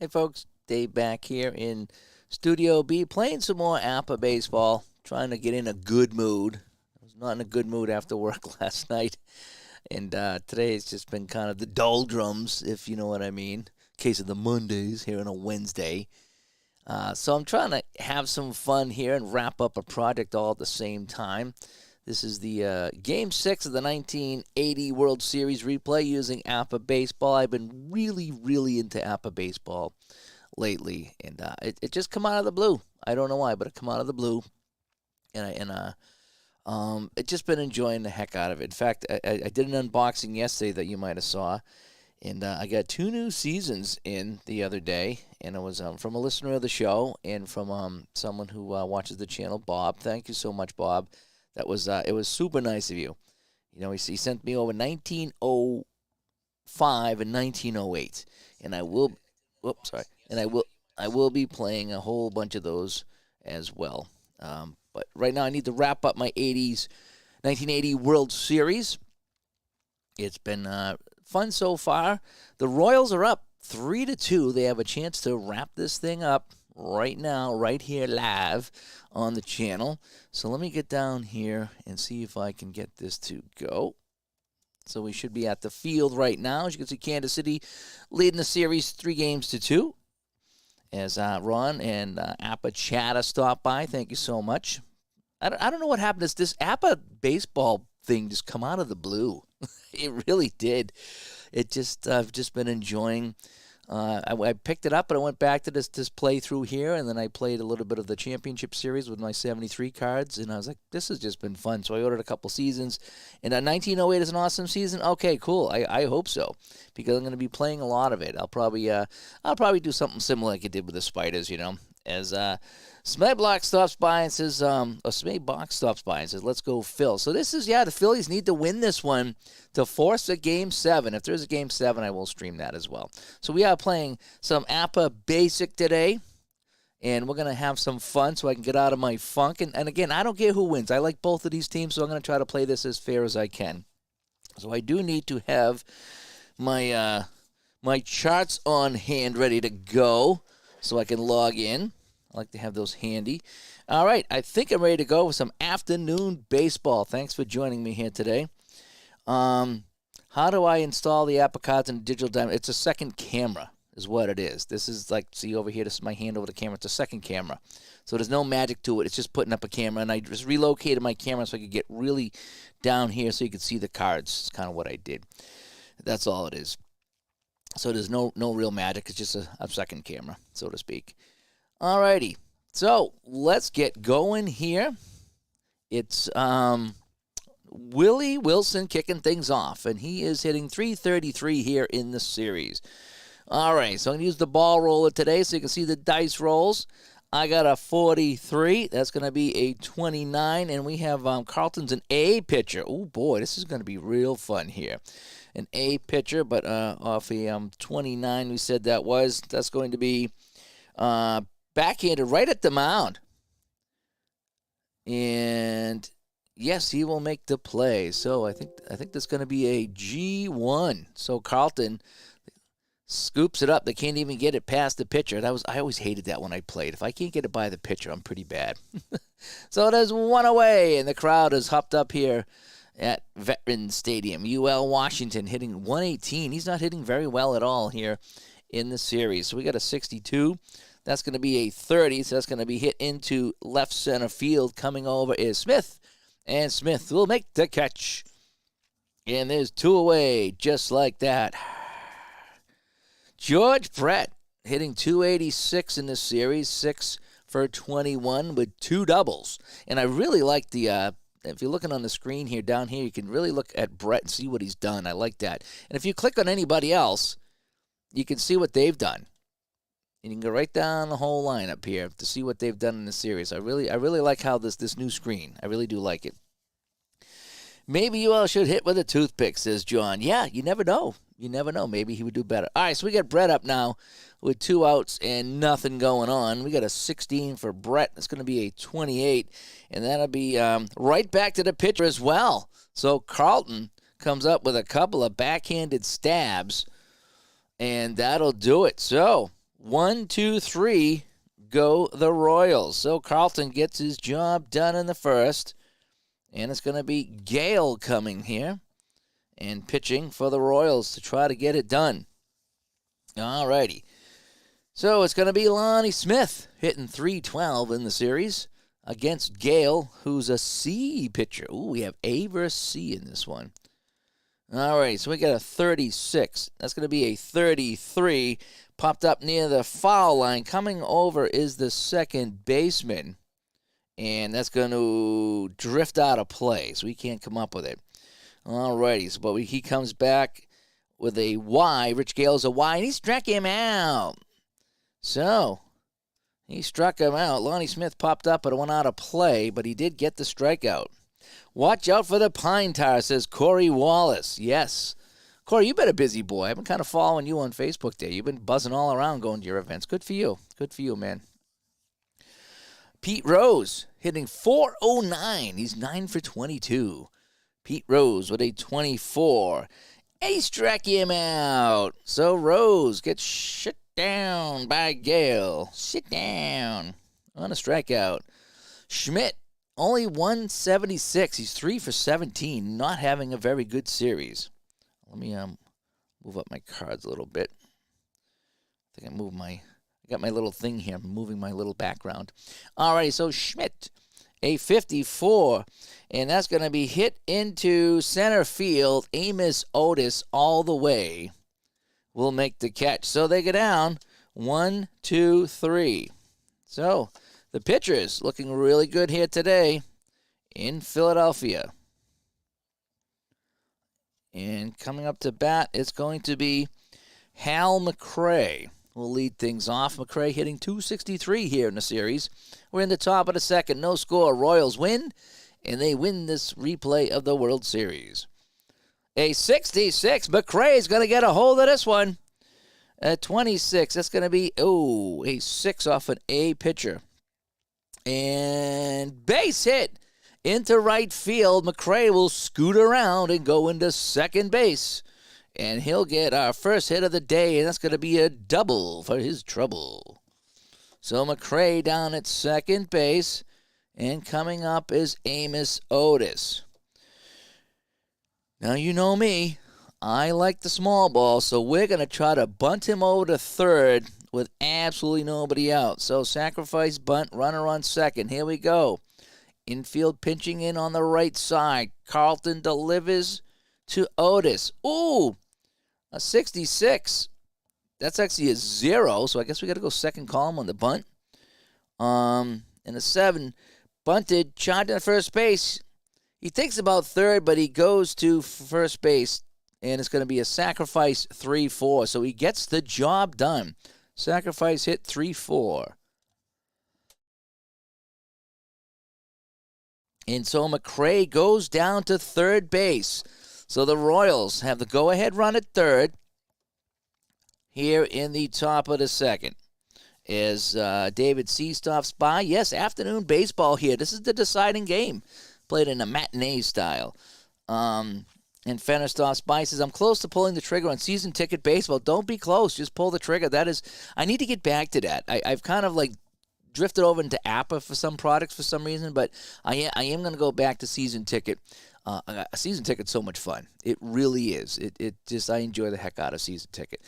Hey folks, Dave back here in Studio B playing some more APBA baseball, trying to get in a good mood. I was not in a good mood after work last night, and today it's just been kind of the doldrums, if you know what I mean. Case of the Mondays here on a Wednesday. So I'm trying to have some fun here and wrap up a project all at the same time. This is the Game 6 of the 1980 World Series replay using APBA baseball. I've been really into APBA baseball lately, and it just come out of the blue. I don't know why, but it come out of the blue, and it just been enjoying the heck out of it. In fact, I did an unboxing yesterday that you might have saw, and I got 2 new seasons in the other day, and it was from a listener of the show and from someone who watches the channel, Bob. Thank you so much, Bob. That was it was super nice of you. You know, he sent me over 1905 and 1908, and I will. Whoops, sorry, and I will be playing a whole bunch of those as well. But right now, I need to wrap up my 1980 World Series. It's been fun so far. The Royals are up 3-2. They have a chance to wrap this thing up right now, right here, live on the channel. So let me get down here and see if I can get this to go. So we should be at the field right now. As you can see, Kansas City leading the series 3-2. As Ron and APBA Chatta stopped by. Thank you so much. I don't know what happened. This APBA baseball thing just come out of the blue. It really did. I've just been enjoying. I picked it up, and I went back to this playthrough here, and then I played a little bit of the championship series with my 73 cards, and I was like, this has just been fun. So I ordered a couple seasons, and 1908 is an awesome season. Okay, cool. I hope so, because I'm going to be playing a lot of it. I'll probably do something similar like I did with the Spiders, as Smedblock stops by and says, Smedblock stops by and says, let's go Phil. So this is, the Phillies need to win this one to force a Game 7. If there's a Game 7, I will stream that as well. So we are playing some APBA Basic today, and we're going to have some fun so I can get out of my funk. And again, I don't care who wins. I like both of these teams, so I'm going to try to play this as fair as I can. So I do need to have my my charts on hand ready to go so I can log in. I like to have those handy. All right, I think I'm ready to go with some afternoon baseball. Thanks for joining me here today. How do I install the APBA cards in Digital Diamond? It's a second camera is what it is. This is like, see over here, this is my hand over the camera. It's a second camera. So there's no magic to it. It's just putting up a camera, and I just relocated my camera so I could get really down here so you could see the cards. It's kind of what I did. That's all it is. So there's no real magic. It's just a second camera, so to speak. Alrighty, so let's get going here. It's Willie Wilson kicking things off, and he is hitting .333 here in the series. All right, so I'm going to use the ball roller today so you can see the dice rolls. I got a 43. That's going to be a 29, and we have Carlton's an A pitcher. Oh, boy, this is going to be real fun here. An A pitcher, but off a 29 we said that was. That's going to be backhanded right at the mound. And yes, he will make the play. So I think that's going to be a G1. So Carlton scoops it up. They can't even get it past the pitcher. I always hated that when I played. If I can't get it by the pitcher, I'm pretty bad. So there's one away, and the crowd is hopped up here at Veterans Stadium. UL Washington hitting 118. He's not hitting very well at all here in the series. So we got a 62. That's going to be a 30, so that's going to be hit into left center field. Coming over is Smith, and Smith will make the catch. And there's 2 away, just like that. George Brett hitting .286 in this series, 6 for 21 with 2 doubles. And I really like the, if you're looking on the screen here, down here, you can really look at Brett and see what he's done. I like that. And if you click on anybody else, you can see what they've done. And you can go right down the whole line up here to see what they've done in the series. I really like how this new screen. I really do like it. Maybe you all should hit with a toothpick, says John. Yeah, you never know. You never know. Maybe he would do better. All right, so we got Brett up now with 2 outs and nothing going on. We got a 16 for Brett. It's going to be a 28, and that'll be right back to the pitcher as well. So Carlton comes up with a couple of backhanded stabs, and that'll do it. So 1, 2, 3, go the Royals. So Carlton gets his job done in the first, and it's going to be Gale coming here and pitching for the Royals to try to get it done. All righty. So it's going to be Lonnie Smith hitting .312 in the series against Gale, who's a C pitcher. Ooh, we have A versus C in this one. All right, so we got a 36. That's going to be a 33. Popped up near the foul line. Coming over is the second baseman, and that's going to drift out of play, so he can't come up with it. All righty, so, but he comes back with a Y. Rich Gale's a Y, and he struck him out. So he struck him out. Lonnie Smith popped up, but it went out of play, but he did get the strikeout. Watch out for the pine tar, says Corey Wallace. Yes. Corey, you've been a busy boy. I've been kind of following you on Facebook there. You've been buzzing all around going to your events. Good for you. Good for you, man. Pete Rose hitting .409. He's 9 for 22. Pete Rose with a 24. He struck him out. So Rose gets shut down by Gale. Sit down on a strikeout. Schmidt, only 176. He's 3 for 17. Not having a very good series. Let me move up my cards a little bit. I think I got my little thing here. I'm moving my little background. All right, so Schmidt, a 54, and that's going to be hit into center field. Amos Otis all the way will make the catch. So they go down 1, 2, 3. So the pitchers looking really good here today in Philadelphia. And coming up to bat, it's going to be Hal McRae. Will lead things off. McRae hitting .263 here in the series. We're in the top of the second. No score. Royals win, and they win this replay of the World Series. A 66. McRae's going to get a hold of this one. At 26, that's going to be, a 6 off an A pitcher. And base hit into right field. McRae will scoot around and go into second base. And he'll get our first hit of the day, and that's going to be a double for his trouble. So McRae down at second base, and coming up is Amos Otis. Now, you know me. I like the small ball, so we're going to try to bunt him over to third with absolutely nobody out. So sacrifice bunt, runner on second. Here we go. Infield pinching in on the right side. Carlton delivers to Otis. Ooh, a 66. That's actually a 0, so I guess we got to go second column on the bunt. And a 7, bunted, charged at first base. He thinks about third, but he goes to first base, and it's going to be a sacrifice 3-4. So he gets the job done. Sacrifice hit 3-4. And so McRae goes down to third base. So the Royals have the go-ahead run at third here in the top of the second. As David C. stops by. Yes, afternoon baseball here. This is the deciding game. Played in a matinee style. And Fenner stops by, says, I'm close to pulling the trigger on season ticket baseball. Don't be close. Just pull the trigger. I need to get back to that. I've kind of drifted over into APBA for some products for some reason, but I am going to go back to season ticket. A season ticket's so much fun. It really is. I enjoy the heck out of season ticket.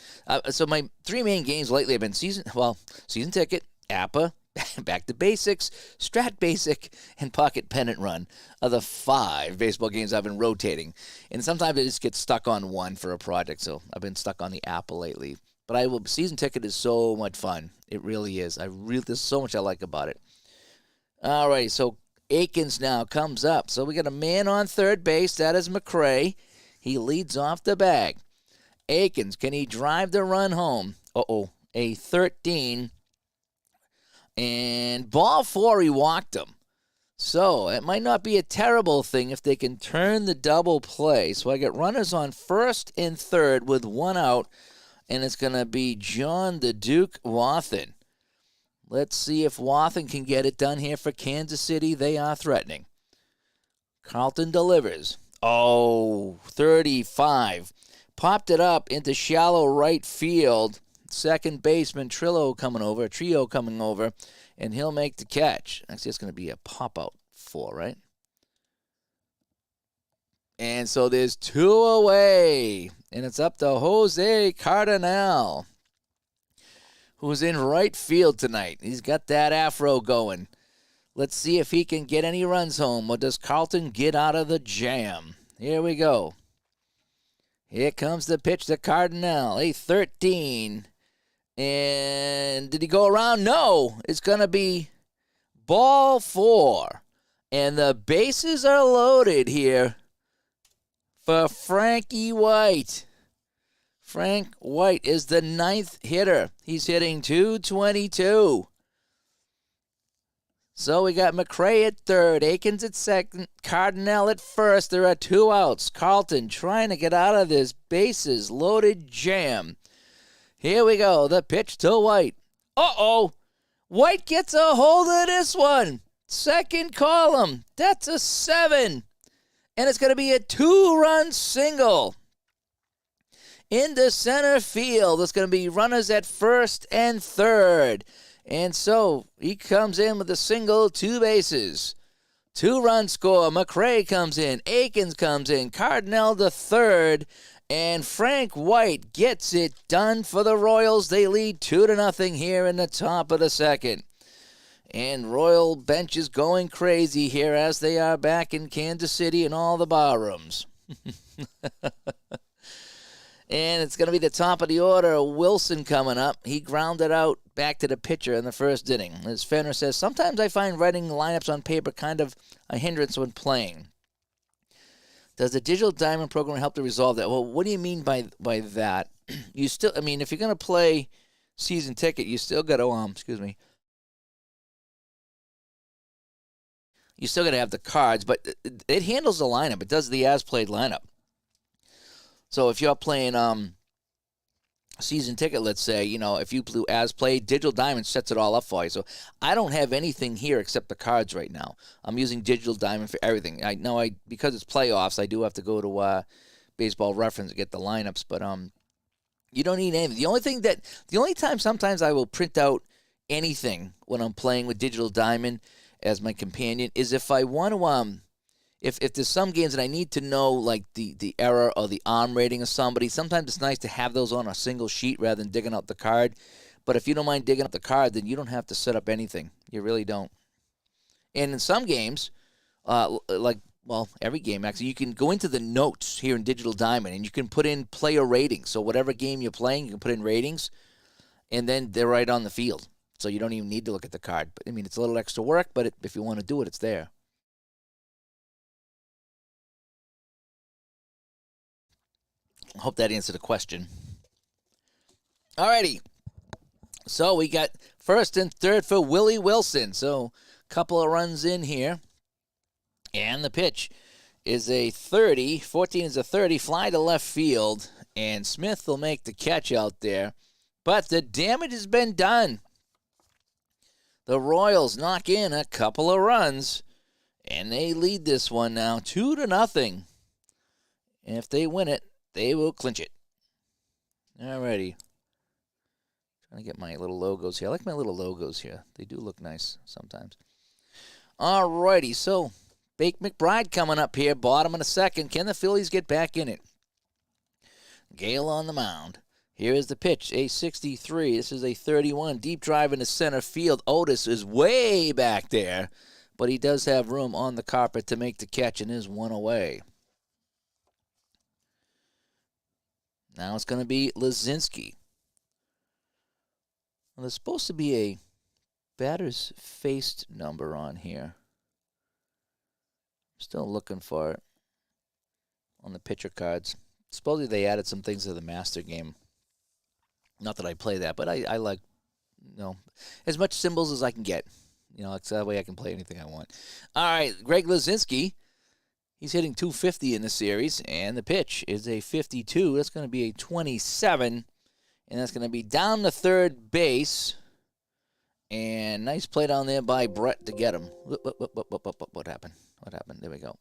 So my 3 main games lately have been season ticket, APBA, Back to Basics, Strat Basic, and Pocket Pennant Run are the 5 baseball games I've been rotating. And sometimes I just get stuck on one for a project, so I've been stuck on the APBA lately. But season ticket is so much fun. It really is. There's so much I like about it. All right, so Aikens now comes up. So we got a man on third base. That is McRae. He leads off the bag. Aikens, can he drive the run home? A 13. And ball 4, he walked him. So it might not be a terrible thing if they can turn the double play. So I get runners on first and third with 1 out. And it's going to be John the Duke Wathen. Let's see if Wathen can get it done here for Kansas City. They are threatening. Carlton delivers. 35. Popped it up into shallow right field. second baseman Trio coming over, and he'll make the catch. Actually, it's going to be a pop-out 4, right? And so there's 2 away, and it's up to Jose Cardinal, who's in right field tonight. He's got that afro going. Let's see if he can get any runs home, or does Carlton get out of the jam? Here we go. Here comes the pitch to Cardinal, a 13. And did he go around? No. It's going to be ball 4. And the bases are loaded here for Frankie White. Frank White is the 9th hitter. He's hitting .222. So we got McRae at third, Akins at second, Cardinal at first. There are 2 outs. Carlton trying to get out of this bases loaded jam. Here we go. The pitch to White. Uh-oh. White gets a hold of this one. Second column. That's a 7. And it's going to be a 2-run single. Into center field. It's going to be runners at first and third. And so he comes in with a single, 2 bases. 2-run score. McRae comes in. Akins comes in. Cardinal the third. And Frank White gets it done for the Royals. They lead 2-0 here in the top of the second. And Royal bench is going crazy here as they are back in Kansas City in all the bar rooms. And it's going to be the top of the order. Wilson coming up. He grounded out back to the pitcher in the first inning. As Fenner says, sometimes I find writing lineups on paper kind of a hindrance when playing. Does the Digital Diamond program help to resolve that? Well, what do you mean by that? You still, I mean, if you're going to play season ticket, you still got to, you still got to have the cards, but it handles the lineup. It does the as-played lineup. So if you're playing season ticket, let's say, if you blew as played, Digital Diamond sets it all up for you. So I don't have anything here except the cards right now. I'm using Digital Diamond for everything. I know because it's playoffs, I do have to go to Baseball Reference to get the lineups, but you don't need anything. The only time sometimes I will print out anything when I'm playing with Digital Diamond as my companion is if I want to If there's some games that I need to know, like the error or the arm rating of somebody, sometimes it's nice to have those on a single sheet rather than digging out the card. But if you don't mind digging out the card, then you don't have to set up anything. You really don't. And in some games, every game actually, you can go into the notes here in Digital Diamond and you can put in player ratings. So whatever game you're playing, you can put in ratings, and then they're right on the field. So you don't even need to look at the card. But I mean, it's a little extra work, but if you want to do it, it's there. I hope that answered the question. Alrighty. So we got first and third for Willie Wilson. So a couple of runs in here. And the pitch is a 30. 14 is a 30. Fly to left field. And Smith will make the catch out there. But the damage has been done. The Royals knock in a couple of runs. And they lead this one now 2-0. And if they win it, they will clinch it. Alrighty. Trying to get my little logos here. I like my little logos here. They do look nice sometimes. Alrighty, so Bake McBride coming up here, bottom of the second. Can the Phillies get back in it? Gale on the mound. Here is the pitch, a 63. This is a 31. Deep drive into center field. Otis is way back there, but he does have room on the carpet to make the catch and is one away. Now it's going to be Lazinski. Well, there's supposed to be a batter's faced number on here. Still looking for it on the pitcher cards. Supposedly they added some things to the master game. Not that I play that, but I like, as much symbols as I can get. It's that way I can play anything I want. All right, Greg Lazinski. He's hitting .250 in the series, and the pitch is a 52. That's going to be a 27, and that's going to be down the third base. And nice play down there by Brett to get him. What happened? What happened? There we go.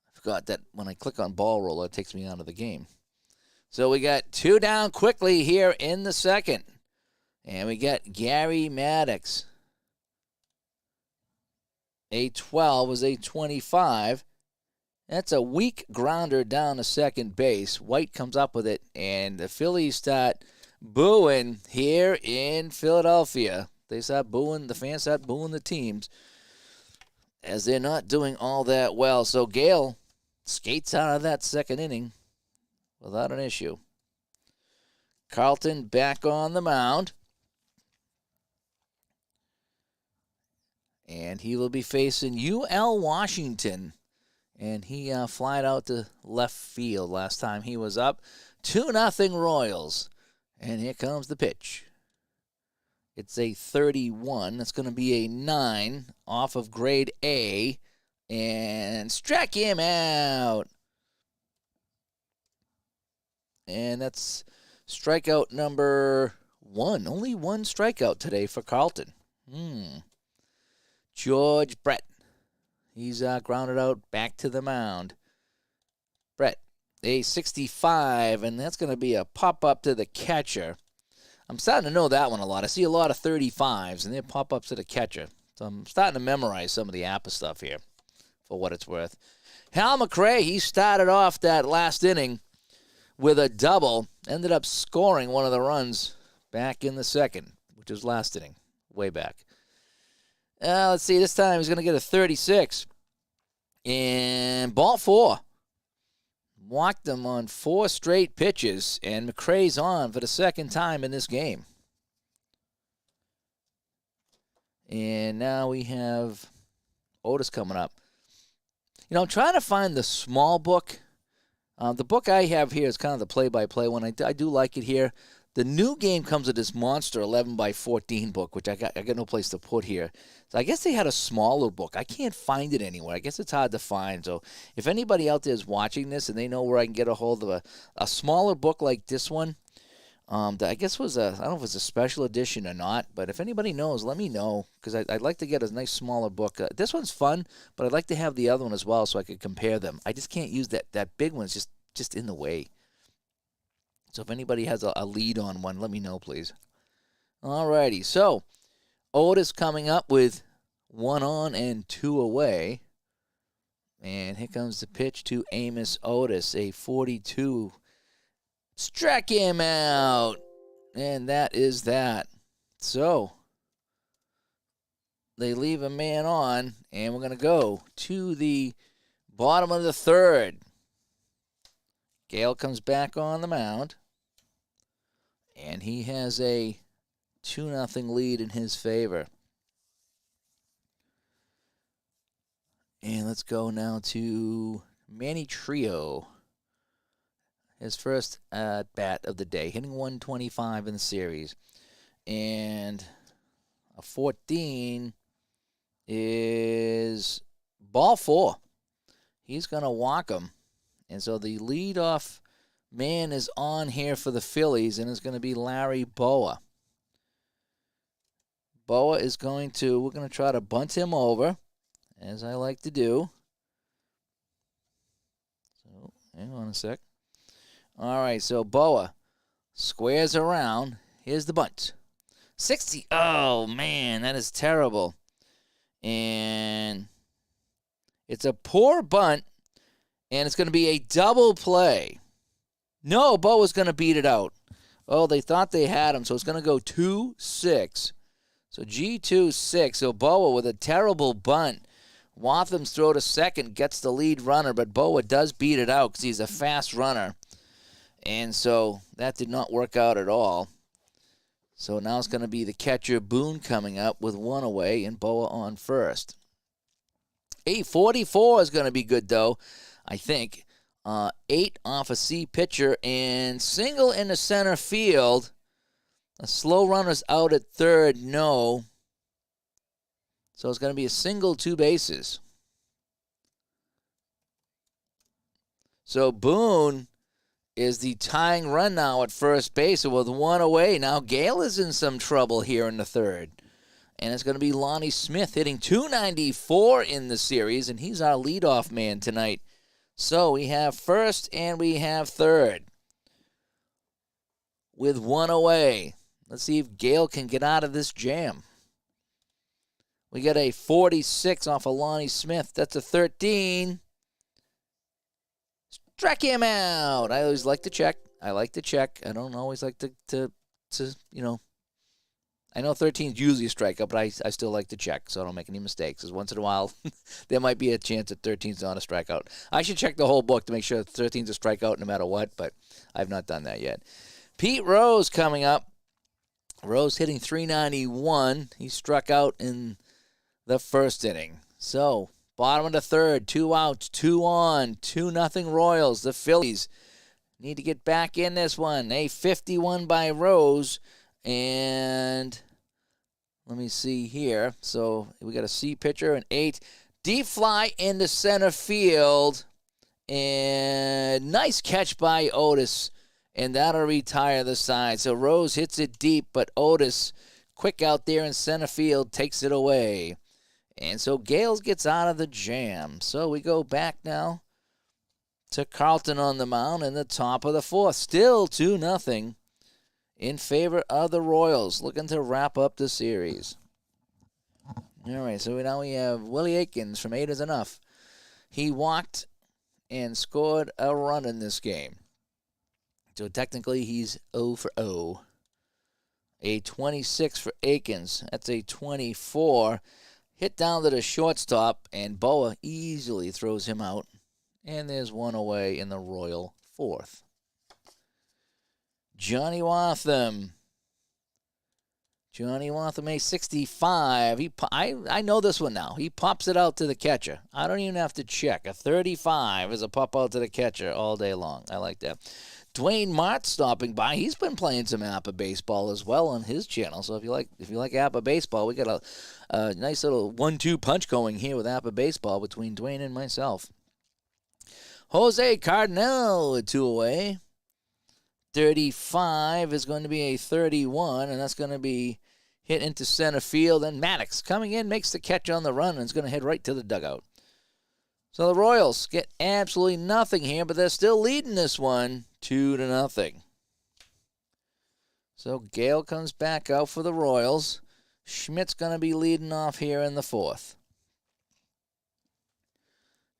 I forgot that when I click on ball roller, it takes me out of the game. So we got 2 down quickly here in the second. And we got Gary Maddox. A 12 was a 25. That's a weak grounder down to second base. White comes up with it, and the Phillies start booing here in Philadelphia. They start booing, the fans start booing the teams as they're not doing all that well. So Gale skates out of that second inning without an issue. Carlton back on the mound. And he will be facing UL Washington. And he flied out to left field last time he was up. 2-0 Royals. And here comes the pitch. It's a 31. That's going to be a 9 off of grade A. And struck him out. And that's strikeout number 1. Only 1 strikeout today for Carlton. George Brett. He's grounded out back to the mound. Brett, a 65, and that's going to be a pop-up to the catcher. I'm starting to know that one a lot. I see a lot of 35s, and they're pop-ups to the catcher. So I'm starting to memorize some of the APBA stuff here, for what it's worth. Hal McRae, he started off that last inning with a double. Ended up scoring one of the runs back in the second, which was last inning, way back. Let's see, this time he's going to get a 36. And ball 4. Walked him on 4 straight pitches, and McRae's on for the second time in this game. And now we have Otis coming up. You know, I'm trying to find the small book. The book I have here is kind of the play-by-play one. I do like it here. The new game comes with this monster 11x14 book, which I got no place to put here. So I guess they had a smaller book. I can't find it anywhere. I guess it's hard to find. So if anybody out there is watching this and they know where I can get a hold of a smaller book like this one, that I guess was I don't know if it's a special edition or not, but if anybody knows, let me know, because I'd like to get a nice smaller book. This one's fun, but I'd like to have the other one as well so I could compare them. I just can't use that big one. It's just in the way. So if anybody has a lead on one, let me know, please. Alrighty, so Otis coming up with 1 on and 2 away. And here comes the pitch to Amos Otis, a 42. Struck him out. And that is that. So they leave a man on, and we're going to go to the bottom of the third. Gale comes back on the mound, and he has a 2-0 lead in his favor. And let's go now to Manny Trio. His first bat of the day, hitting 125 in the series. And a 14 is ball 4. He's going to walk him. And so the leadoff man is on here for the Phillies, and it's going to be Larry Boa. Boa is we're going to try to bunt him over, as I like to do. So, hang on a sec. All right, so Boa squares around. Here's the bunt. 60. Oh, man, that is terrible. And it's a poor bunt. And it's going to be a double play. No, Boa's going to beat it out. Oh, they thought they had him, so it's going to go 2-6. So G2-6. So Boa with a terrible bunt. Watham's throw to second gets the lead runner, but Boa does beat it out because he's a fast runner. And so that did not work out at all. So now it's going to be the catcher Boone coming up with 1 away and Boa on first. 844 is going to be good, though. I think. 8 off a C pitcher and single into center field. A slow runner's out at third, no. So it's going to be a single, 2 bases. So Boone is the tying run now at first base. So with 1 away, now Gale is in some trouble here in the third. And it's going to be Lonnie Smith hitting 294 in the series, and he's our leadoff man tonight. So we have first and we have third. with one away. Let's see if Gale can get out of this jam. We got a 46 off of Lonnie Smith. That's a 13. Struck him out. I always like to check. I like to check. I don't always like to I know 13 is usually a strikeout, but I still like to check so I don't make any mistakes. Because once in a while, there might be a chance that 13 is not a strikeout. I should check the whole book to make sure 13 is a strikeout no matter what, but I've not done that yet. Pete Rose coming up. Rose hitting .391. He struck out in the first inning. So, bottom of the third, 2 outs, 2 on, 2-0 Royals. The Phillies need to get back in this one. A 51 by Rose. And let me see here. So we got a C pitcher, an 8. Deep fly into center field. And nice catch by Otis. And that'll retire the side. So Rose hits it deep, but Otis, quick out there in center field, takes it away. And so Gales gets out of the jam. So we go back now to Carlton on the mound in the top of the fourth. Still 2-0. In favor of the Royals, looking to wrap up the series. All right, so now we have Willie Aikens from 8 is Enough. He walked and scored a run in this game. So technically he's 0 for 0. A 26 for Aikens. That's a 24. Hit down to the shortstop, and Boa easily throws him out. And there's one away in the Royal fourth. Johnny Waltham. Johnny Waltham, a 65. I know this one now. He pops it out to the catcher. I don't even have to check. A 35 is a pop out to the catcher all day long. I like that. Dwayne Mart stopping by. He's been playing some APBA baseball as well on his channel. So if you like APBA baseball, we got a nice little 1-2 punch going here with APBA baseball between Dwayne and myself. Jose Cardinal with 2 away. 35 is going to be a 31, and that's going to be hit into center field. And Maddox coming in, makes the catch on the run, and is going to head right to the dugout. So the Royals get absolutely nothing here, but they're still leading this one 2-0. So Gale comes back out for the Royals. Schmidt's going to be leading off here in the fourth.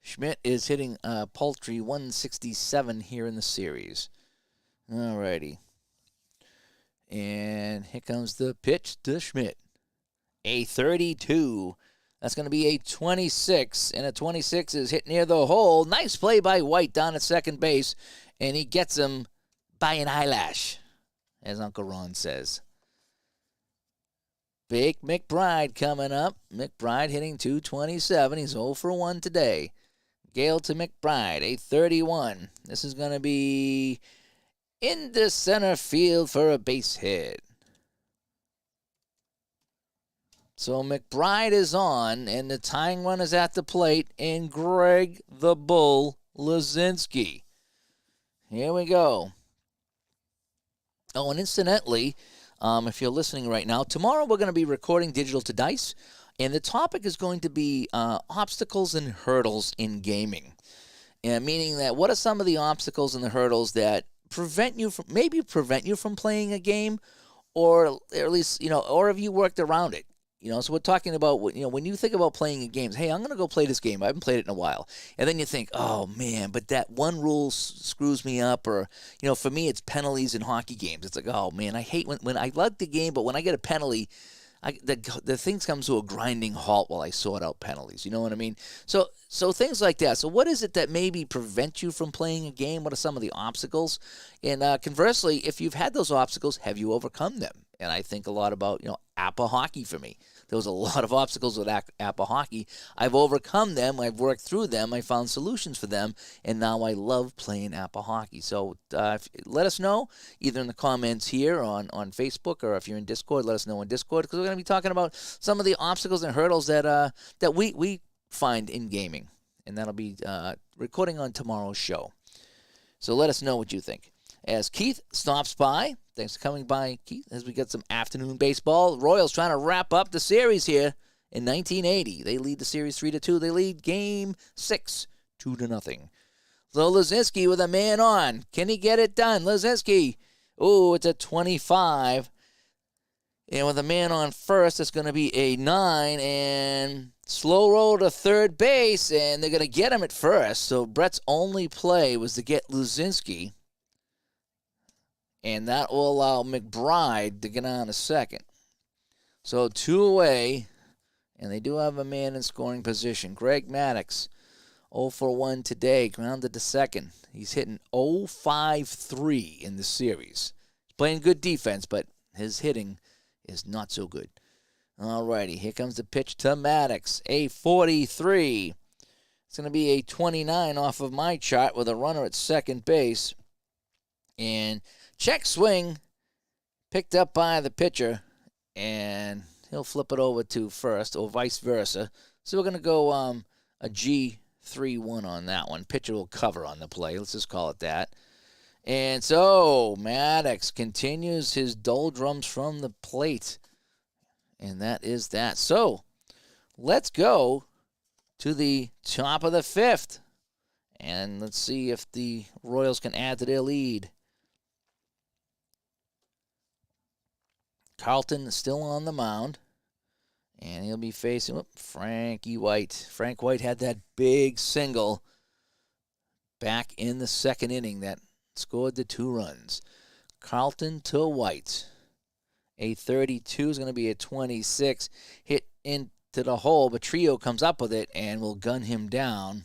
Schmidt is hitting a paltry 167 here in the series. Alrighty. And here comes the pitch to Schmidt. A 32. That's going to be a 26. And a 26 is hit near the hole. Nice play by White down at second base. And he gets him by an eyelash, as Uncle Ron says. Big McBride coming up. McBride hitting .227. He's 0 for 1 today. Gale to McBride, a 31. This is going to be into center field for a base hit. So McBride is on, and the tying run is at the plate, and Greg the Bull Lazinski. Here we go. Oh, and incidentally, if you're listening right now, tomorrow we're going to be recording Digital to Dice, and the topic is going to be obstacles and hurdles in gaming. And meaning that what are some of the obstacles and the hurdles that prevent you from playing a game, or at least, or have you worked around it? So we're talking about, when you think about playing in games, hey, I'm going to go play this game. I haven't played it in a while. And then you think, oh, man, but that one rule screws me up. Or, for me, it's penalties in hockey games. It's like, oh, man, I hate when I like the game, but when I get a penalty, the things come to a grinding halt while I sort out penalties. You know what I mean? So things like that. So what is it that maybe prevent you from playing a game? What are some of the obstacles? And conversely, if you've had those obstacles, have you overcome them? And I think a lot about, APBA hockey for me. There was a lot of obstacles with APBA hockey. I've overcome them. I've worked through them. I found solutions for them. And now I love playing APBA hockey. So let us know, either in the comments here on Facebook, or if you're in Discord, let us know on Discord, because we're going to be talking about some of the obstacles and hurdles that we find in gaming. And that'll be recording on tomorrow's show. So let us know what you think. As Keith stops by, thanks for coming by, Keith, as we get some afternoon baseball. Royals trying to wrap up the series here in 1980. They lead the series 3-2. They lead Game 6 2-0. So Lazinski with a man on. Can he get it done? Lazinski Oh, it's a 25. And with a man on first, it's going to be a 9. And slow roll to third base, and they're going to get him at first. So Brett's only play was to get Luzinski. And that will allow McBride to get on to second. So 2 away, and they do have a man in scoring position. Greg Maddux, 0 for 1 today, grounded to second. He's hitting 0-5-3 in the series. He's playing good defense, but his hitting is not so good. All righty, here comes the pitch to Maddux, a 43. It's going to be a 29 off of my chart with a runner at second base. And check swing picked up by the pitcher, and he'll flip it over to first or vice versa. So we're going to go a G3-1 on that one. Pitcher will cover on the play. Let's just call it that. And so Maddux continues his doldrums from the plate. And that is that. So let's go to the top of the 5th. And let's see if the Royals can add to their lead. Carlton is still on the mound. And he'll be facing Frankie White. Frank White had that big single back in the second inning that scored the 2 runs. Carlton to White. A 32 is going to be a 26. Hit into the hole, but Trio comes up with it and will gun him down.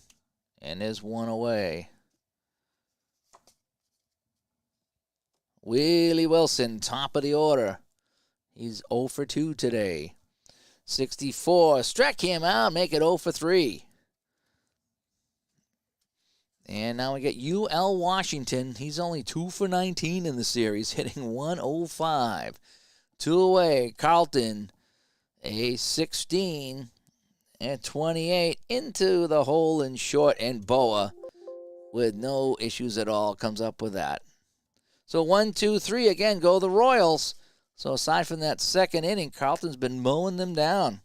And there's 1 away. Willie Wilson, top of the order. He's 0 for 2 today. 64. Struck him out, make it 0 for 3. And now we get UL Washington. He's only 2 for 19 in the series, hitting 105. 2 away. Carlton, a 16 and 28 into the hole in short, and Boa, with no issues at all, comes up with that. So 1, 2, 3 again go the Royals. So aside from that second inning, Carlton's been mowing them down.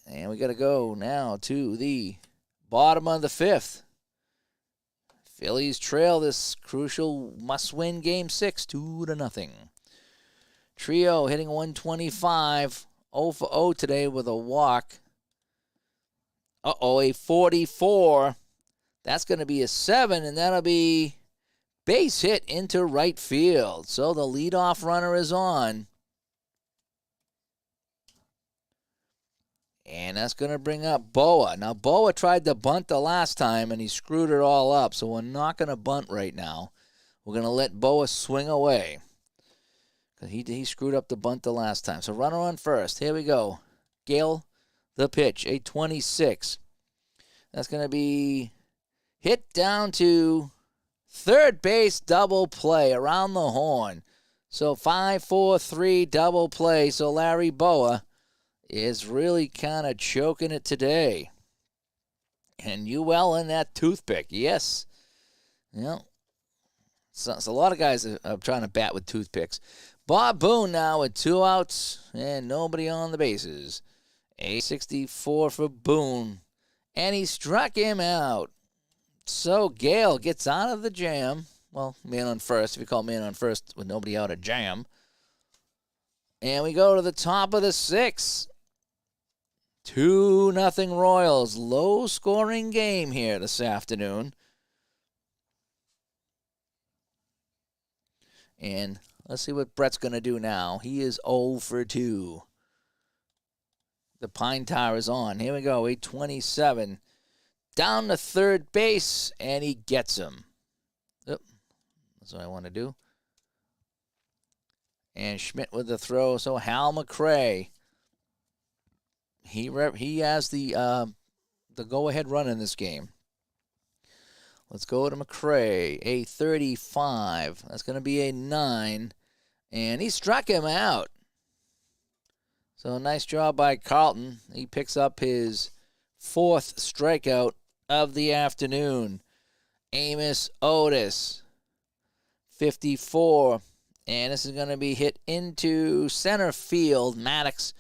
And we got to go now to the bottom of the 5th. Phillies trail this crucial must-win Game 6 2-0. Trio hitting 125, 0 for 0 today with a walk. A 44. That's going to be a 7, and that'll be base hit into right field. So the leadoff runner is on. And that's going to bring up Boa. Now, Boa tried to bunt the last time, and he screwed it all up. So we're not going to bunt right now. We're going to let Boa swing away. Because he screwed up the bunt the last time. So runner on first. Here we go. Gale, the pitch, a 26. That's going to be hit down to third base, double play around the horn. So 5-4-3 double play. So Larry Boa is really kind of choking it today. And UL in that toothpick, yes. You know, so a lot of guys are trying to bat with toothpicks. Bob Boone now with 2 outs and nobody on the bases. A 64 for Boone. And he struck him out. So Gale gets out of the jam. Well, man on first, if you call man on first with nobody out, a jam. And we go to the top of the 6th. 2-0 Royals. Low-scoring game here this afternoon. And let's see what Brett's going to do now. He is 0 for 2. The pine tar is on. Here we go, 827. Down to third base, and he gets him. Oop, that's what I want to do. And Schmidt with the throw. So Hal McRae, he has the go-ahead run in this game. Let's go to McRae, a 35. That's going to be a 9. And he struck him out. So nice job by Carlton. He picks up his 4th strikeout of the afternoon. Amos Otis, 54. And this is going to be hit into center field. Maddux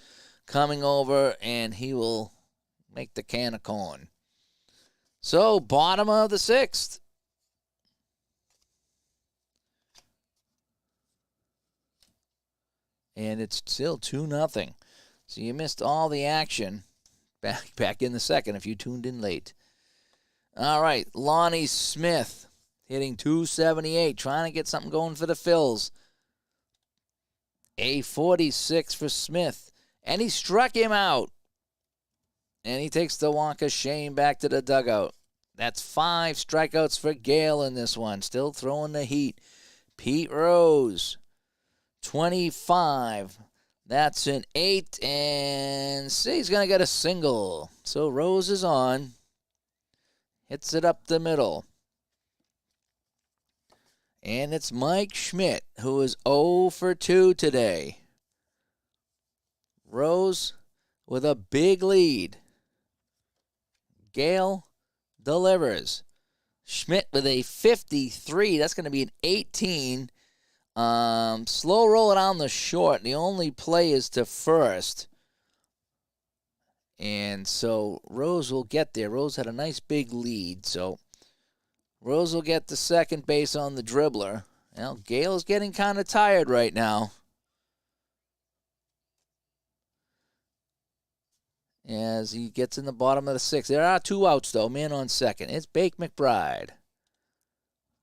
coming over, and he will make the can of corn. So, bottom of the 6th. and it's still 2-0. So you missed all the action back in the second if you tuned in late. All right, Lonnie Smith hitting .278, trying to get something going for the Phils. A 46 for Smith, and he struck him out. And he takes the Wonka Shane back to the dugout. That's 5 strikeouts for Gale in this one. Still throwing the heat. Pete Rose, 25. That's an 8, and see, he's going to get a single. So Rose is on. Hits it up the middle. And it's Mike Schmidt, who is 0 for 2 today. Rose with a big lead. Gale delivers. Schmidt with a 53. That's going to be an 18. Slow roll it on the short. The only play is to first. And so Rose will get there. Rose had a nice big lead. So Rose will get the second base on the dribbler. Well, Gale's getting kind of tired right now. As he gets in the bottom of the 6th. There are 2 outs, though. Man on second. It's Bake McBride.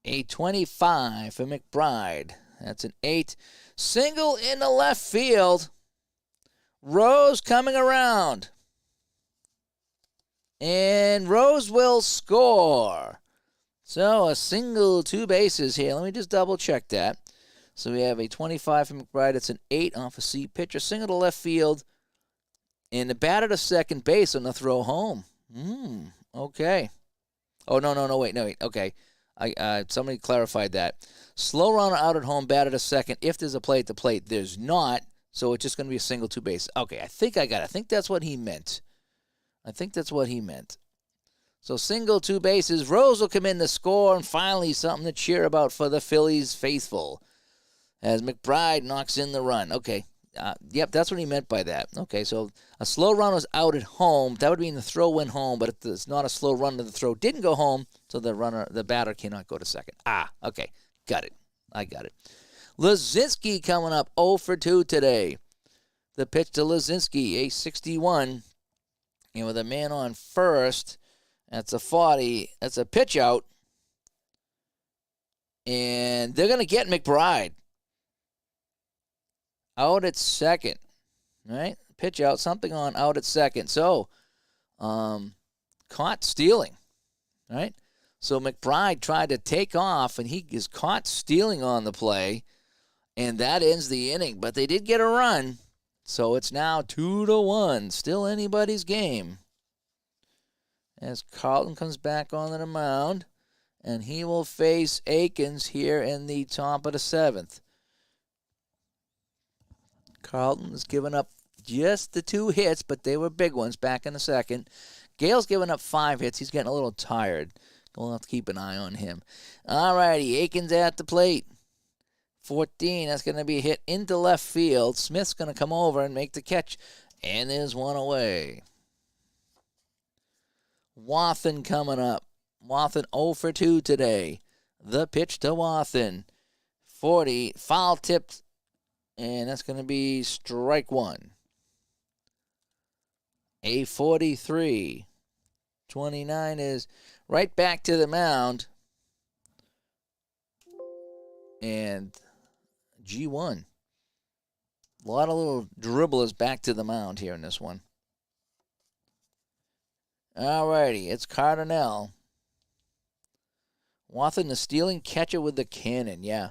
A 25 for McBride. That's an 8. Single in the left field. Rose coming around. And Rose will score. So a single, 2 bases here. Let me just double check that. So we have a 25 for McBride. It's an 8 off a C pitch. A single to left field. And the batter to second base on the throw home. Okay. Oh, no, wait. Okay. Somebody clarified that. Slow runner out at home, batter to second. If there's a play at the plate, there's not. So it's just going to be a single, 2 base. Okay, I think I got it. I think that's what he meant. So single, 2 bases. Rose will come in to score, and finally something to cheer about for the Phillies faithful as McBride knocks in the run. Okay. Yep, that's what he meant by that. Okay, so a slow run was out at home. That would mean the throw went home, but if it's not a slow run, the throw didn't go home, so the batter cannot go to second. Okay, got it. I got it. Lazinski coming up 0 for 2 today. The pitch to Lazinski, a 61, and with a man on first, that's a 40. That's a pitch out, and they're going to get McBride. Out at second, right? Pitch out, something on out at second. So, caught stealing, right? So McBride tried to take off, and he is caught stealing on the play, and that ends the inning. But they did get a run, so it's now 2-1. Still anybody's game. As Carlton comes back onto the mound, and he will face Akins here in the top of the 7th. Carlton has given up just the 2 hits, but they were big ones back in the second. Gale's given up 5 hits. He's getting a little tired. We'll have to keep an eye on him. All righty, Akins at the plate. 14, that's going to be a hit into left field. Smith's going to come over and make the catch, and there's one away. Wathen coming up. Wathen 0 for 2 today. The pitch to Wathen. 40, foul tipped. And that's going to be strike 1. A 43. 29 is right back to the mound. And G1. A lot of little dribblers back to the mound here in this one. All righty, it's Cardinale. Wathen, the stealing catcher with the cannon, yeah.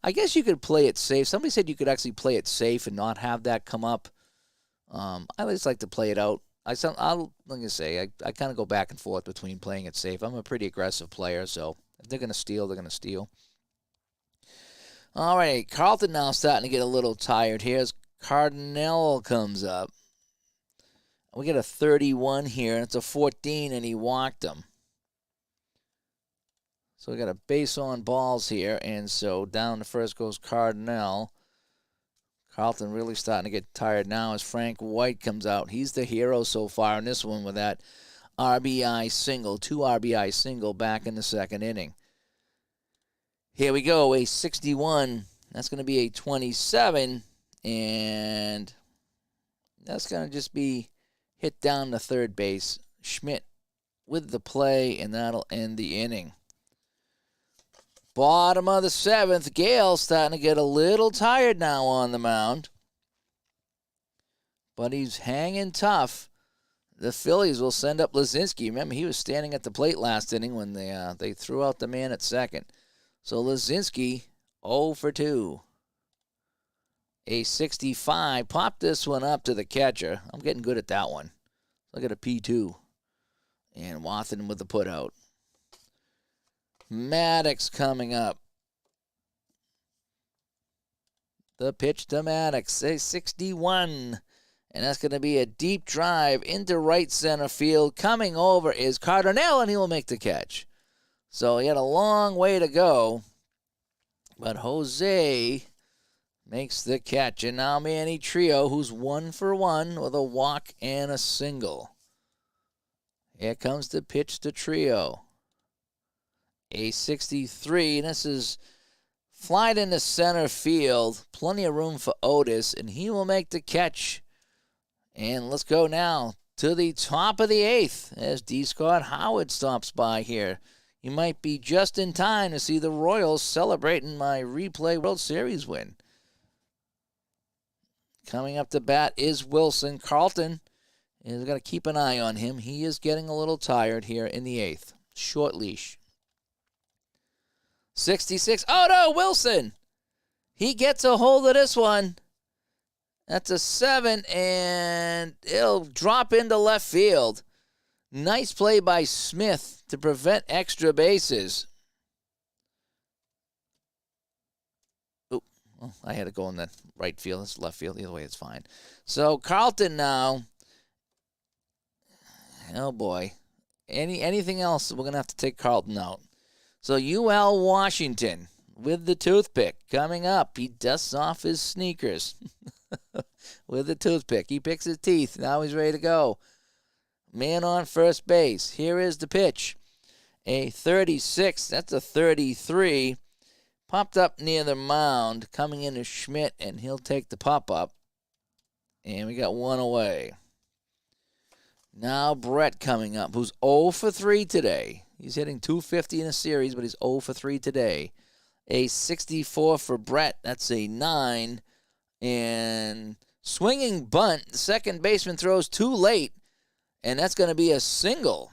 I guess you could play it safe. Somebody said you could actually play it safe and not have that come up. I just like to play it out. I kind of go back and forth between playing it safe. I'm a pretty aggressive player, so if they're going to steal, they're going to steal. All right, Carlton now starting to get a little tired here as Cardinale comes up. We get a 31 here, and it's a 14, and he walked him. So we got a base on balls here, and so down to first goes Cardinale. Carlton really starting to get tired now as Frank White comes out. He's the hero so far in this one with that RBI single, 2 RBI single back in the second inning. Here we go, a 61. That's going to be a 27, And that's going to just be hit down to third base. Schmidt with the play, and that'll end the inning. Bottom of the seventh, Gale starting to get a little tired now on the mound. But he's hanging tough. The Phillies will send up Lazinski. Remember, he was standing at the plate last inning when they threw out the man at second. So Lazinski, 0 for 2. A 65. Pop this one up to the catcher. I'm getting good at that one. Look at a P2. And Wathen with the putout. Maddox coming up. The pitch to Maddox, a 61. And that's going to be a deep drive into right center field. Coming over is Cardinale, and he will make the catch. So he had a long way to go. But Jose makes the catch. And now Manny Trio, who's 1 for 1 with a walk and a single. Here comes the pitch to Trio. A 63, and this is flied into center field. Plenty of room for Otis, and he will make the catch. And let's go now to the top of the 8th as D. Scott Howard stops by here. He might be just in time to see the Royals celebrating my replay World Series win. Coming up to bat is Wilson. Carlton is going to keep an eye on him. He is getting a little tired here in the 8th. Short leash. 66. Oh, no, Wilson. He gets a hold of this one. That's a 7, and it'll drop into left field. Nice play by Smith to prevent extra bases. Oh, well, I had to go in the right field. It's left field. Either way, it's fine. So Carlton now. Oh, boy. Anything else, we're going to have to take Carlton out. So UL Washington with the toothpick coming up. He dusts off his sneakers with the toothpick. He picks his teeth. Now he's ready to go. Man on first base. Here is the pitch. A 36. That's a 33. Popped up near the mound. Coming into Schmidt, and he'll take the pop-up. And we got one away. Now Brett coming up, who's 0 for 3 today. He's hitting 250 in a series, but he's 0 for 3 today. A 64 for Brett. That's a 9. And swinging bunt. The second baseman throws too late, and that's going to be a single.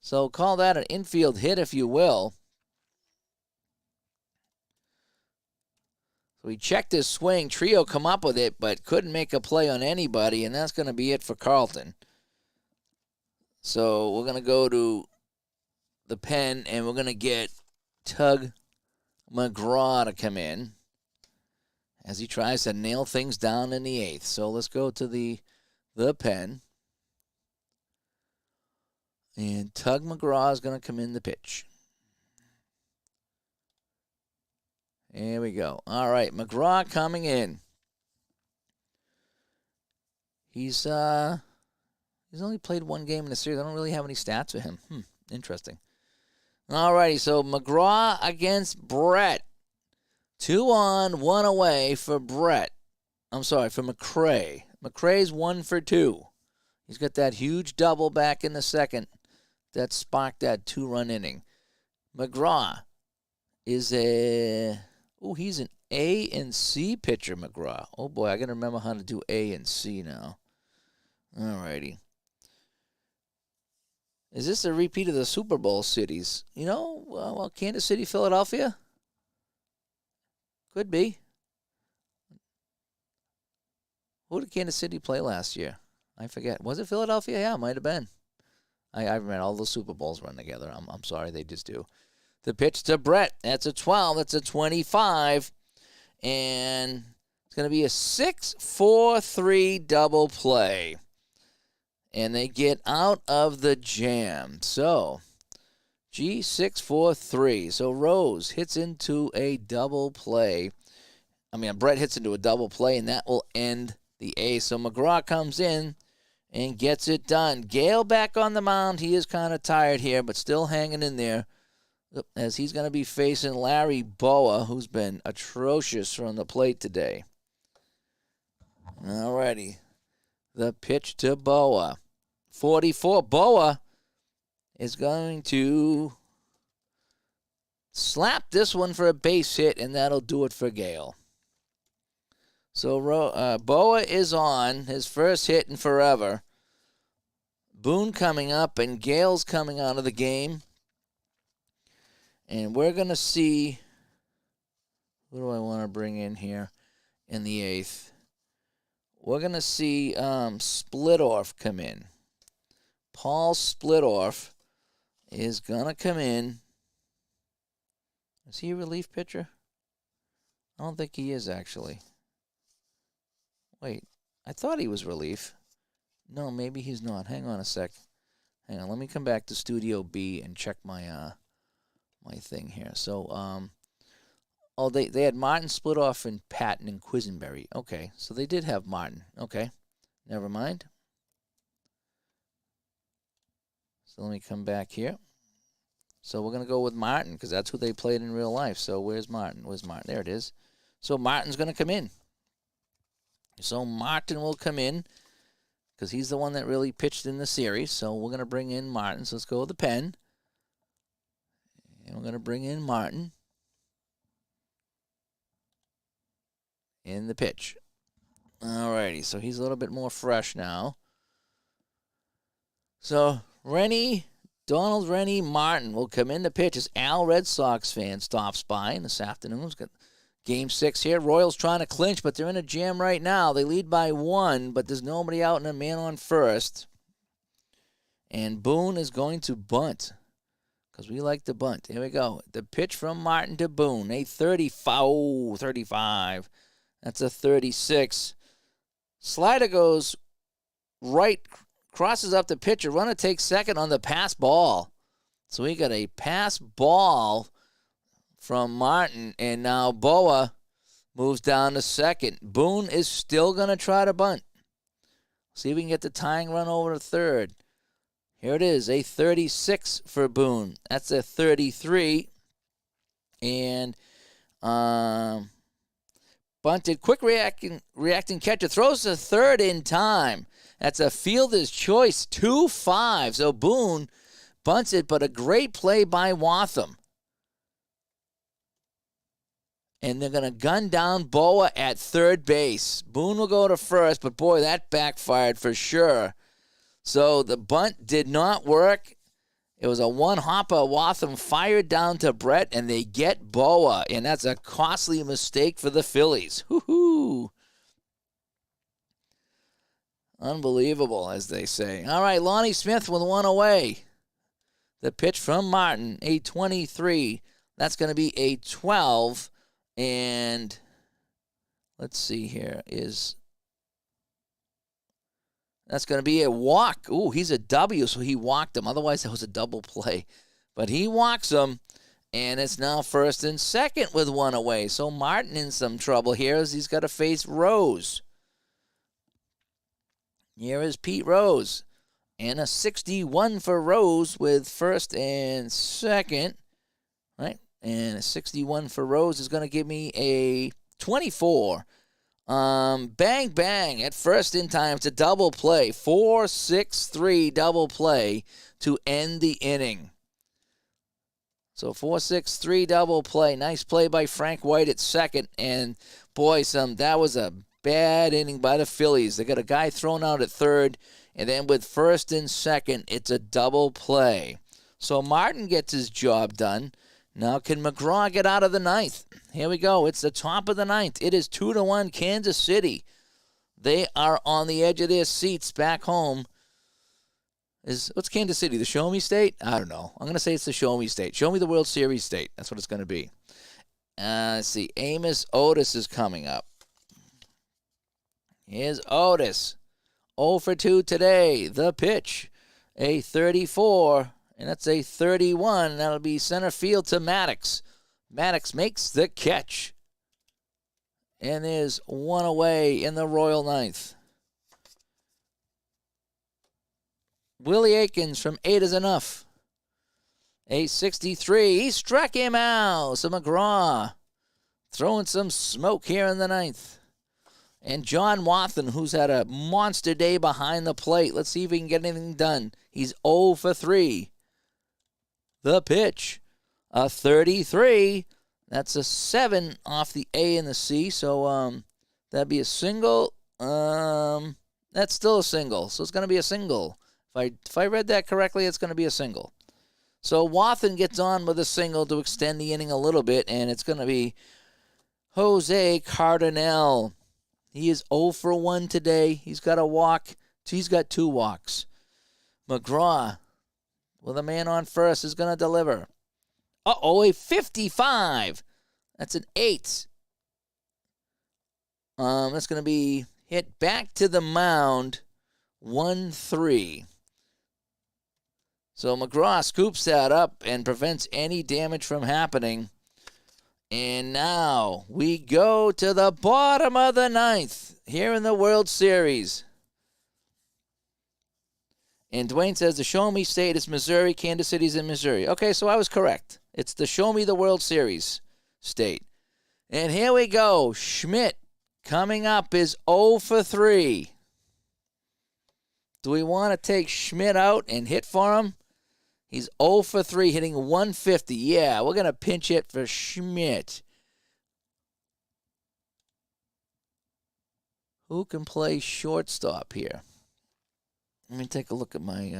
So call that an infield hit, if you will. So he checked his swing. Trio come up with it, but couldn't make a play on anybody, and that's going to be it for Carlton. So we're going to go to the pen, and we're going to get Tug McGraw to come in as he tries to nail things down in the 8th. So let's go to the pen. And Tug McGraw is going to come in the pitch. Here we go. All right, McGraw coming in. He's only played one game in the series. I don't really have any stats for him. Interesting. All righty, so McGraw against Brett. 2 on, 1 away for Brett. I'm sorry, for McCray. McCray's 1 for 2. He's got that huge double back in the second that sparked that 2-run inning. McGraw is he's an A and C pitcher, McGraw. Oh, boy, I got to remember how to do A and C now. All righty. Is this a repeat of the Super Bowl cities? You know, well, Kansas City, Philadelphia? Could be. Who did Kansas City play last year? I forget. Was it Philadelphia? Yeah, it might have been. I remember all those Super Bowls run together. I'm sorry, they just do. The pitch to Brett. That's a 12. That's a 25. And it's going to be a 6-4-3 double play. And they get out of the jam. So, G643. So Rose hits into a double play. Brett hits into a double play, and that will end the A. So McGraw comes in and gets it done. Gale back on the mound. He is kind of tired here, but still hanging in there, as he's going to be facing Larry Boa, who's been atrocious from the plate today. All righty. The pitch to Boa. 44. Boa is going to slap this one for a base hit, and that'll do it for Gale. So Boa is on his first hit in forever. Boone coming up, and Gale's coming out of the game. And we're going to see, who do I want to bring in here in the 8th? We're going to see Splitoff come in. Paul Splitoff is going to come in. Is he a relief pitcher? I don't think he is, actually. Wait, I thought he was relief. No, maybe he's not. Hang on a sec. Hang on, let me come back to Studio B and check my my thing here. So, they had Martin Splitoff and Patton and Quisenberry. Okay, so they did have Martin. Okay, never mind. So let me come back here. So we're going to go with Martin because that's who they played in real life. So where's Martin? Where's Martin? There it is. So Martin's going to come in. So Martin will come in because he's the one that really pitched in the series. So we're going to bring in Martin. So let's go with the pen. And we're going to bring in Martin in the pitch. All righty. So he's a little bit more fresh now. So Donald Rennie Martin will come in to pitch as Al Red Sox fan stops by this afternoon. We've got Game 6 here. Royals trying to clinch, but they're in a jam right now. They lead by 1, but there's nobody out and a man on first. And Boone is going to bunt because we like to bunt. Here we go. The pitch from Martin to Boone. A 35. That's a 36. Slider goes right, crosses up the pitcher. Runner takes second on the pass ball. So we got a pass ball from Martin, and now Boa moves down to second. Boone is still going to try to bunt. See if we can get the tying run over to third. Here it is, a 36 for Boone. That's a 33. And bunted, quick reacting catcher, throws to third in time. That's a fielder's choice, 2-5. So Boone bunts it, but a great play by Waltham. And they're going to gun down Boa at third base. Boone will go to first, but boy, that backfired for sure. So the bunt did not work. It was a one-hopper. Waltham fired down to Brett, and they get Boa. And that's a costly mistake for the Phillies. Woo-hoo. Unbelievable, as they say. All right, Lonnie Smith with one away. The pitch from Martin, a 23. That's going to be a 12. And let's see here. That's going to be a walk. Ooh, he's a W, so he walked him. Otherwise, that was a double play. But he walks him, and it's now first and second with one away. So Martin in some trouble here as he's got to face Rose. Here is Pete Rose. And a 61 for Rose with first and second. Right? And a 61 for Rose is going to give me a 24. Bang, bang at first in time. It's a double play. 4-6-3 double play to end the inning. So 4-6-3 double play. Nice play by Frank White at second. And boy, that was a bad inning by the Phillies. They got a guy thrown out at third. And then with first and second, it's a double play. So Martin gets his job done. Now can McGraw get out of the ninth? Here we go. It's the top of the ninth. It is 2-1 Kansas City. They are on the edge of their seats back home. What's Kansas City? The Show Me State? I don't know. I'm going to say it's the Show Me State. Show me the World Series state. That's what it's going to be. Let's see. Amos Otis is coming up. Here's Otis. 0 for 2 today. The pitch. A 34. And that's a 31. That'll be center field to Maddox. Maddox makes the catch. And there's one away in the Royal ninth. Willie Aikens from 8 is enough. A 63. He struck him out. So McGraw throwing some smoke here in the ninth. And John Watson, who's had a monster day behind the plate. Let's see if he can get anything done. He's 0 for 3. The pitch, a 33. That's a 7 off the A and the C. So that'd be a single. That's still a single. So it's going to be a single. If I read that correctly, it's going to be a single. So Watson gets on with a single to extend the inning a little bit, and it's going to be Jose Cardinal. He is 0 for 1 today. He's got a walk. He's got 2 walks. McGraw, with a man on first, is going to deliver. A 55. That's an 8. That's going to be hit back to the mound, 1-3. So McGraw scoops that up and prevents any damage from happening. And now we go to the bottom of the 9th here in the World Series. And Dwayne says the Show Me State is Missouri. Kansas City's in Missouri. Okay, so I was correct. It's the Show Me the World Series state. And here we go. Schmidt coming up is 0 for 3. Do we want to take Schmidt out and hit for him? He's 0 for 3, hitting 150. Yeah, we're going to pinch hit for Schmidt. Who can play shortstop here? Let me take a look at my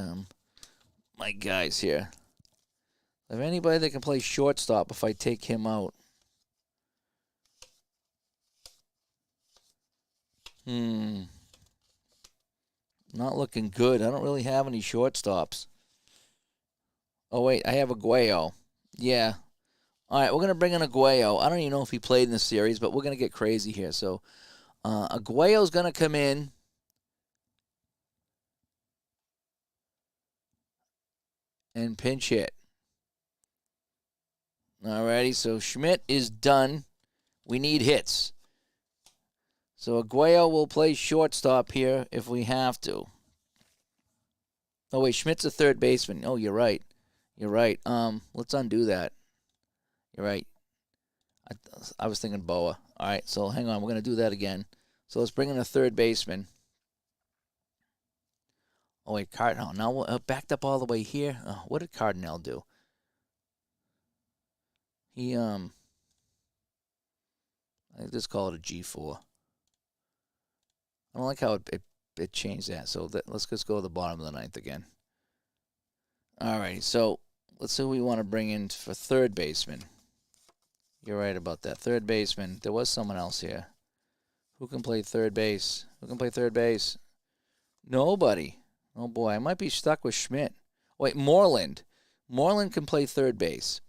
my guys here. Is there anybody that can play shortstop if I take him out? Not looking good. I don't really have any shortstops. Oh, wait, I have Aguayo. Yeah. All right, we're going to bring in Aguayo. I don't even know if he played in the series, but we're going to get crazy here. So Aguayo's going to come in. And pinch hit. Alrighty, so Schmidt is done. We need hits. So Aguayo will play shortstop here if we have to. Oh, wait, Schmidt's a third baseman. Oh, you're right. You're right. Let's undo that. You're right. I was thinking Boa. All right, so hang on. We're going to do that again. So let's bring in a third baseman. Oh, wait, Cardinal. Now backed up all the way here. What did Cardinal do? He, I just call it a G4. I don't like how it changed that. So let's just go to the bottom of the 9th again. All right, so let's see who we want to bring in for third baseman. You're right about that. Third baseman. There was someone else here. Who can play third base? Who can play third base? Nobody. Oh, boy, I might be stuck with Schmidt. Wait, Moreland. Moreland can play third base.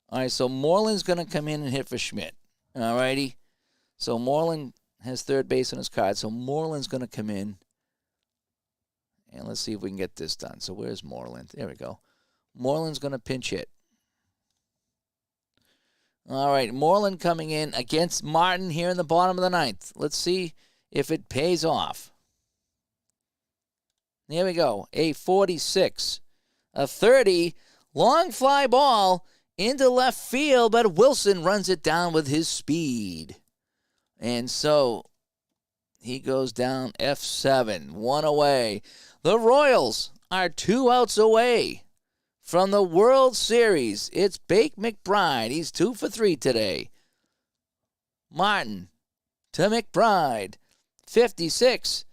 All right, so Moreland's going to come in and hit for Schmidt. All righty. So Moreland has third base on his card, so Moreland's going to come in. And let's see if we can get this done. So where's Moreland? There we go. Moreland's going to pinch hit. All right, Moreland coming in against Martin here in the bottom of the 9th. Let's see if it pays off. There we go. A 46. A 30. Long fly ball into left field, but Wilson runs it down with his speed. And so he goes down F7. 1 away. The Royals are 2 outs away from the World Series. It's Bake McBride. He's 2 for 3 today. Martin to McBride. 56.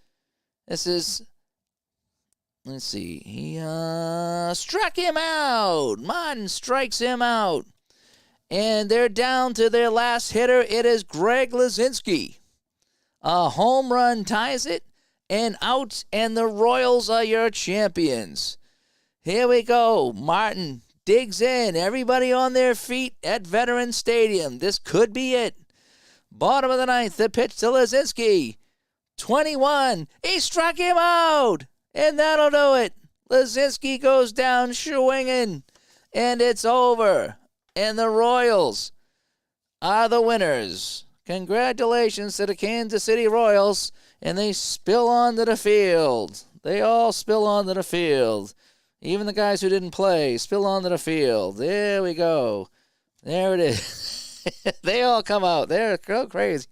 This is... Let's see. He struck him out. Martin strikes him out. And they're down to their last hitter. It is Greg Lazinski. A home run ties it. And out. And the Royals are your champions. Here we go. Martin digs in. Everybody on their feet at Veterans Stadium. This could be it. Bottom of the 9th. The pitch to Lazinski. 21. He struck him out. And that'll do it. Lazinski goes down swinging. And it's over. And the Royals are the winners. Congratulations to the Kansas City Royals. And they spill onto the field. They all spill onto the field. Even the guys who didn't play spill onto the field. There we go. There it is. They all come out. They're so crazy.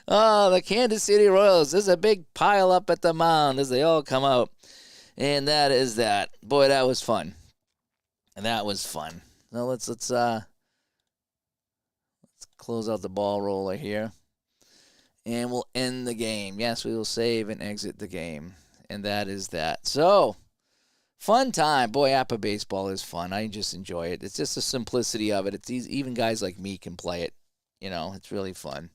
Oh, the Kansas City Royals. There's a big pile up at the mound as they all come out. And that is that. Boy, that was fun. And that was fun. Now let's close out the ball roller here. And we'll end the game. Yes, we will save and exit the game. And that is that. So, fun time. Boy, APBA baseball is fun. I just enjoy it. It's just the simplicity of it. It's easy. Even guys like me can play it. You know, it's really fun.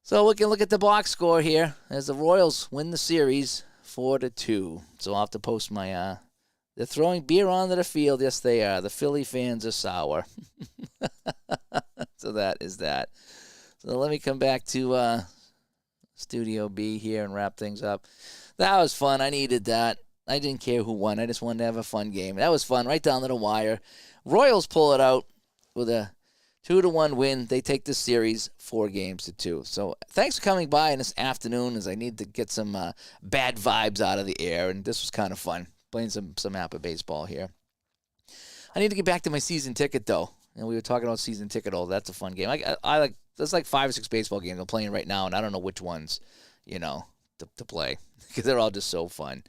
So we can look at the box score here as the Royals win the series 4-2. So I'll have to post my they're throwing beer onto the field. Yes, they are. The Philly fans are sour. So that is that. So let me come back to Studio B here and wrap things up. That was fun. I needed that. I didn't care who won. I just wanted to have a fun game. That was fun, right down to the wire. Royals pull it out with a 2-1 win. They take the series 4-2. So thanks for coming by this afternoon, as I need to get some bad vibes out of the air. And this was kind of fun, playing some APBA baseball here. I need to get back to my season ticket, though. And we were talking about season ticket. Oh, that's a fun game. I like. There's like 5 or 6 baseball games I'm playing right now, and I don't know which ones, to play because they're all just so fun.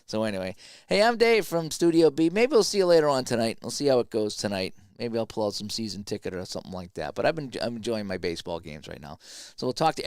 So anyway, hey, I'm Dave from Studio B. Maybe we'll see you later on tonight. We'll see how it goes tonight. Maybe I'll pull out some season ticket or something like that. But I'm enjoying my baseball games right now. So we'll talk to